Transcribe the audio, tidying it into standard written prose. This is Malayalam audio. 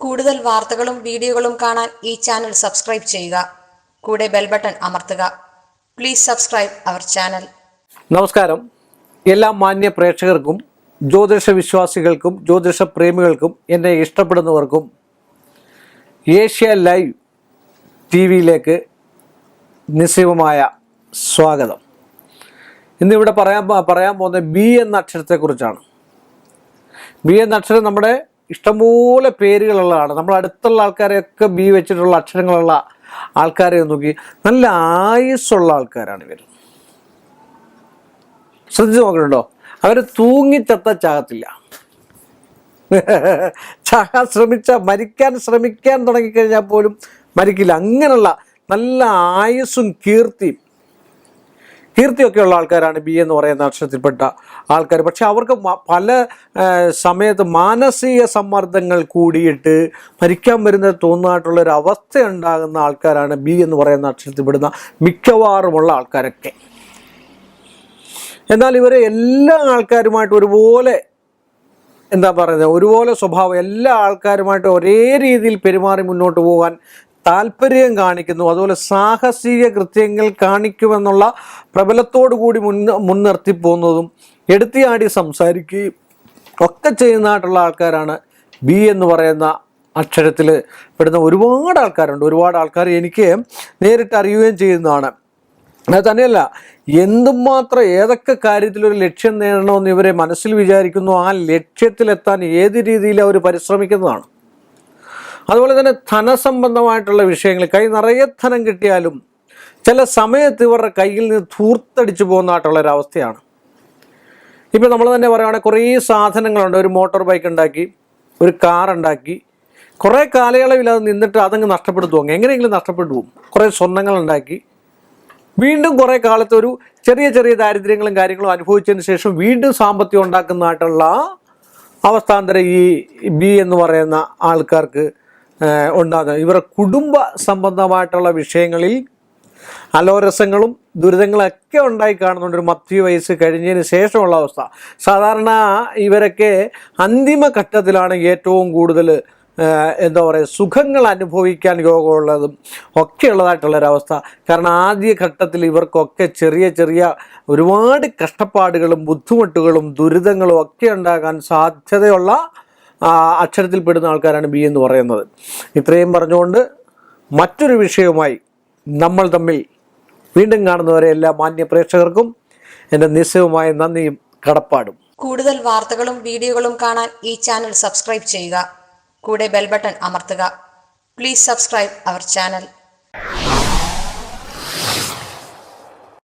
കൂടുതൽ വാർത്തകളും വീഡിയോകളും കാണാൻ ഈ ചാനൽ സബ്സ്ക്രൈബ് ചെയ്യുക. കൂടെ ബെൽ ബട്ടൺ അമർത്തുക. Please subscribe our channel. നമസ്കാരം. എല്ലാ മാന്യ പ്രേക്ഷകർക്കും ജ്യോതിഷ വിശ്വാസികൾക്കും ജ്യോതിഷ പ്രേമികൾക്കും എന്നെ ഇഷ്ടപ്പെടുന്നവർക്കും ഏഷ്യ ലൈവ് TV-യിലേക്ക് നിസ്സീമമായ സ്വാഗതം. ഇന്നിവിടെ പറയാൻ പോകുന്നത് ബി എന്ന അക്ഷരത്തെക്കുറിച്ചാണ്. ബി എന്ന അക്ഷരം നമ്മുടെ ഇഷ്ടംപോലെ പേരുകളുള്ളതാണ്. നമ്മൾ അടുത്തുള്ള ആൾക്കാരെയൊക്കെ ബി വെച്ചിട്ടുള്ള അക്ഷരങ്ങളുള്ള ആൾക്കാരെ നോക്കി നല്ല ആയുസ്സുള്ള ആൾക്കാരാണ് ഇവർ. ശ്രദ്ധിച്ച് നോക്കണുണ്ടോ? അവർ തൂങ്ങിച്ചത്ത ചാകത്തില്ല. മരിക്കാൻ ശ്രമിക്കാൻ തുടങ്ങിക്കഴിഞ്ഞാൽ പോലും മരിക്കില്ല. അങ്ങനെയുള്ള നല്ല ആയുസ്സും കീർത്തിയൊക്കെ ഉള്ള ആൾക്കാരാണ് ബി എന്ന് പറയുന്ന അക്ഷരത്തിൽപ്പെട്ട ആൾക്കാർ. പക്ഷെ അവർക്ക് പല സമയത്ത് മാനസിക സമ്മർദ്ദങ്ങൾ കൂടിയിട്ട് മരിക്കാൻ വരുന്നത് തോന്നായിട്ടുള്ളൊരു അവസ്ഥ ഉണ്ടാകുന്ന ആൾക്കാരാണ് ബി എന്ന് പറയുന്ന അക്ഷരത്തിൽപ്പെടുന്ന മിക്കവാറുമുള്ള ആൾക്കാരൊക്കെ. എന്നാൽ ഇവരെ എല്ലാ ആൾക്കാരുമായിട്ട് ഒരുപോലെ ഒരുപോലെ സ്വഭാവം, എല്ലാ ആൾക്കാരുമായിട്ട് ഒരേ രീതിയിൽ പെരുമാറി മുന്നോട്ട് പോകാൻ താല്പര്യം കാണിക്കുന്നു. അതുപോലെ സാഹസിക കൃത്യങ്ങൾ കാണിക്കുമെന്നുള്ള പ്രബലത്തോടു കൂടി മുൻനിർത്തി പോകുന്നതും എടുത്തിയാടി സംസാരിക്കുകയും ഒക്കെ ചെയ്യുന്നതായിട്ടുള്ള ആൾക്കാരാണ് ബി എന്ന് പറയുന്ന അക്ഷരത്തിൽ പെടുന്ന ഒരുപാട് ആൾക്കാരുണ്ട്. ഒരുപാട് ആൾക്കാർ എനിക്ക് നേരിട്ട് അറിയുകയും ചെയ്യുന്നതാണ്. അത് തന്നെയല്ല, എന്തുമാത്രം ഏതൊക്കെ കാര്യത്തിലൊരു ലക്ഷ്യം നേടണമെന്ന് ഇവരെ മനസ്സിൽ വിചാരിക്കുന്നു, ആ ലക്ഷ്യത്തിലെത്താൻ ഏത് രീതിയിൽ അവർ പരിശ്രമിക്കുന്നതാണ്. അതുപോലെ തന്നെ ധനസംബന്ധമായിട്ടുള്ള വിഷയങ്ങൾ, കൈ നിറയെ ധനം കിട്ടിയാലും ചില സമയത്ത് ഇവരുടെ കയ്യിൽ നിന്ന് ധൂർത്തടിച്ചു പോകുന്നതായിട്ടുള്ളൊരവസ്ഥയാണ്. ഇപ്പം നമ്മൾ തന്നെ പറയുകയാണെങ്കിൽ കുറേ സാധനങ്ങളുണ്ട്. ഒരു മോട്ടോർ ബൈക്ക് ഉണ്ടാക്കി, ഒരു കാർ ഉണ്ടാക്കി, കുറേ കാലയളവിൽ അത് നിന്നിട്ട് അതങ്ങ് നഷ്ടപ്പെട്ടു പോകും. എങ്ങനെയെങ്കിലും നഷ്ടപ്പെട്ടു പോകും. കുറേ സ്വർണ്ണങ്ങളുണ്ടാക്കി വീണ്ടും കുറേ കാലത്ത് ഒരു ചെറിയ ദാരിദ്ര്യങ്ങളും കാര്യങ്ങളും അനുഭവിച്ചതിന് ശേഷം വീണ്ടും സാമ്പത്തികം ഉണ്ടാക്കുന്നതായിട്ടുള്ള അവസ്ഥാന്തരം ഈ ബി എന്ന് പറയുന്ന ആൾക്കാർക്ക് ഉണ്ടാകുന്നത്. ഇവരുടെ കുടുംബ സംബന്ധമായിട്ടുള്ള വിഷയങ്ങളിൽ അലോരസങ്ങളും ദുരിതങ്ങളൊക്കെ ഉണ്ടായി കാണുന്നുണ്ട്. ഒരു മധ്യ വയസ്സ് കഴിഞ്ഞതിന് ശേഷമുള്ള അവസ്ഥ. സാധാരണ ഇവരൊക്കെ അന്തിമഘട്ടത്തിലാണ് ഏറ്റവും കൂടുതൽ സുഖങ്ങൾ അനുഭവിക്കാൻ യോഗമുള്ളതും ഒക്കെ ഉള്ളതായിട്ടുള്ളൊരവസ്ഥ. കാരണം ആദ്യ ഘട്ടത്തിൽ ഇവർക്കൊക്കെ ചെറിയ ഒരുപാട് കഷ്ടപ്പാടുകളും ബുദ്ധിമുട്ടുകളും ദുരിതങ്ങളും ഒക്കെ ഉണ്ടാകാൻ സാധ്യതയുള്ള അക്ഷരത്തിൽപ്പെടുന്ന ആൾക്കാരാണ് ബി എന്ന് പറയുന്നത്. ഇത്രയും പറഞ്ഞുകൊണ്ട് മറ്റൊരു വിഷയവുമായി നമ്മൾ തമ്മിൽ വീണ്ടും കാണുന്നവരെ എല്ലാ മാന്യ പ്രേക്ഷകർക്കും എൻ്റെ നിസ്സീമമായ നന്ദിയും കടപ്പാടും. കൂടുതൽ വാർത്തകളും വീഡിയോകളും കാണാൻ ഈ ചാനൽ സബ്സ്ക്രൈബ് ചെയ്യുക. കൂടെ ബെൽ ബട്ടൺ അമർത്തുക. Please subscribe our channel.